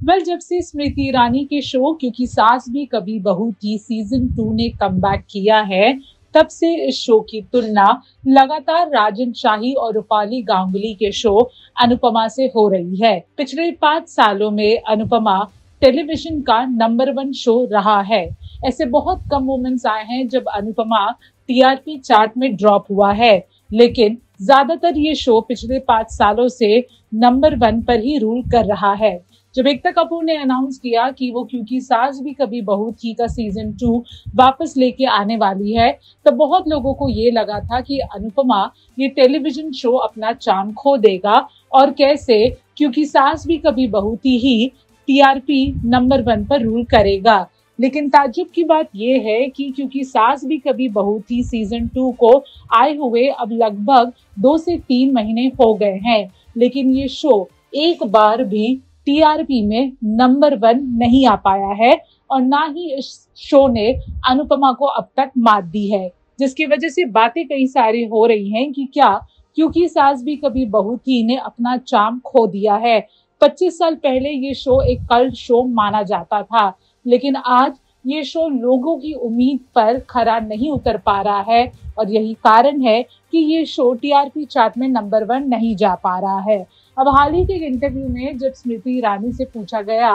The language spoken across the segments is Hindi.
जब से स्मृति ईरानी के शो क्योंकि सास भी कभी बहू थी सीजन 2 ने कमबैक किया है, तब से इस शो की तुलना लगातार राजन शाही और रूपाली गांगुली के शो अनुपमा से हो रही है। पिछले 5 सालों में अनुपमा टेलीविजन का नंबर 1 शो रहा है। ऐसे बहुत कम मोमेंट्स आए हैं जब अनुपमा टीआरपी चार्ट में ड्रॉप हुआ है, लेकिन ज्यादातर ये शो पिछले 5 सालों से नंबर 1 पर ही रूल कर रहा है। जब एकता कपूर ने अनाउंस किया कि वो क्योंकि सास भी कभी बहू थी का सीजन 2 वापस लेके आने वाली है, तो बहुत लोगों को ये लगा था कि अनुपमा ये टेलीविजन शो अपना चार्म खो देगा और कैसे क्योंकि सास भी कभी बहू थी ही टीआरपी नंबर 1 पर रूल करेगा। लेकिन ताज्जुब की बात यह है कि क्योंकि सास भी कभी बहू थी सीजन 2 को आए हुए अब लगभग 2 से 3 महीने हो गए हैं, लेकिन ये शो एक बार भी टीआरपी में नंबर 1 नहीं आ पाया है और ना ही इस शो ने अनुपमा को अब तक मात दी है, जिसकी वजह से बातें कई सारी हो रही हैं कि क्या क्योंकि सास भी कभी बहू थी ने अपना चार्म खो दिया है। 25 साल पहले ये शो एक कल्ट शो माना जाता था, लेकिन आज ये शो लोगों की उम्मीद पर खरा नहीं उतर पा रहा है और यही कारण है कि ये शो टीआरपी चार्ट में नंबर 1 नहीं जा पा रहा है। अब हाल ही के एक इंटरव्यू में जब स्मृति ईरानी से पूछा गया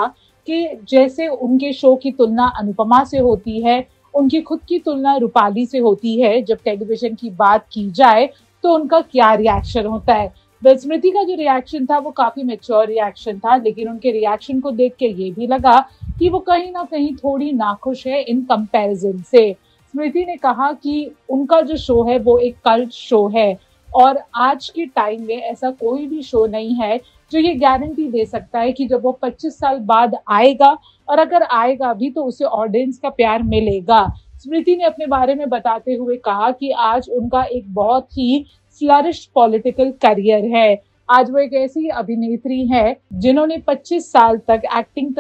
कि जैसे उनके शो की तुलना अनुपमा से होती है, उनकी खुद की तुलना रूपाली से होती है, जब टेलीविजन की बात की जाए तो उनका क्या रिएक्शन होता है। स्मृति का जो रिएक्शन था वो काफी मैच्योर रिएक्शन था, लेकिन उनके रिएक्शन को देख के ये भी लगा कि वो कहीं ना कहीं थोड़ी नाखुश है इन कंपैरिजन से। स्मृति ने कहा कि उनका जो शो है वो एक कल्ट शो है और आज के टाइम में ऐसा कोई भी शो नहीं है जो ये गारंटी दे सकता है कि जब वो 25 साल बाद आएगा और अगर आएगा भी तो उसे ऑडियंस का प्यार मिलेगा। स्मृति ने अपने बारे में बताते हुए कहा कि आज उनका एक बहुत ही फ्लरिश्ड पॉलिटिकल करियर है। आज वो एक ऐसी अभिनेत्री है जिन्होंने 25 साल तक एक्टिंग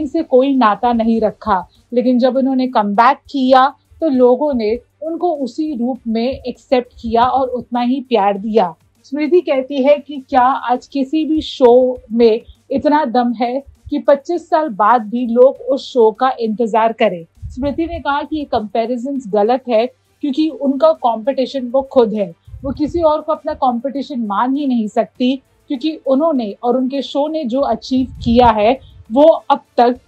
से कोई नाता नहीं रखा, लेकिन जब उन्होंने कमबैक किया तो लोगों ने उनको उसी रूप में एक्सेप्ट किया और उतना ही प्यार दिया। स्मृति कहती है कि क्या आज किसी भी शो में इतना दम है कि 25 साल बाद भी लोग उस शो का इंतजार करें। स्मृति ने कहा कि ये कंपैरिजंस गलत है क्योंकि उनका कंपटीशन वो खुद है, वो किसी और को अपना कंपटीशन मान ही नहीं सकती क्योंकि उन्होंने और उनके शो ने जो अचीव किया है वो अब तक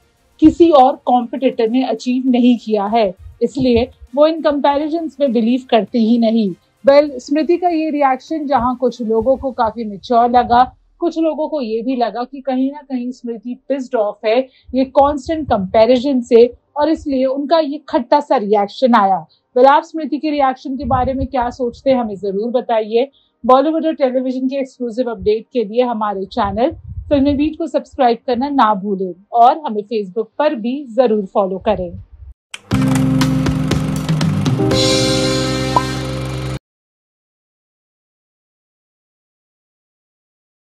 किसी और कॉम्पिटिटर ने अचीव नहीं किया है, इसलिए वो इन कंपैरिजंस में बिलीव करती ही नहीं। स्मृति का ये रिएक्शन जहां कुछ लोगों को काफी मैच्योर लगा, कुछ लोगों को ये भी लगा कि कहीं ना कहीं स्मृति पिस्ड ऑफ है ये कांस्टेंट कंपैरिजन से और इसलिए उनका ये खट्टा सा रिएक्शन आया। आप स्मृति के रिएक्शन के बारे में क्या सोचते हैं हमें जरूर बताइए। बॉलीवुड और टेलीविजन के एक्सक्लूसिव अपडेट के लिए हमारे चैनल फिल्मी बीट को सब्सक्राइब करना ना भूलें और हमें फेसबुक पर भी जरूर फॉलो करें।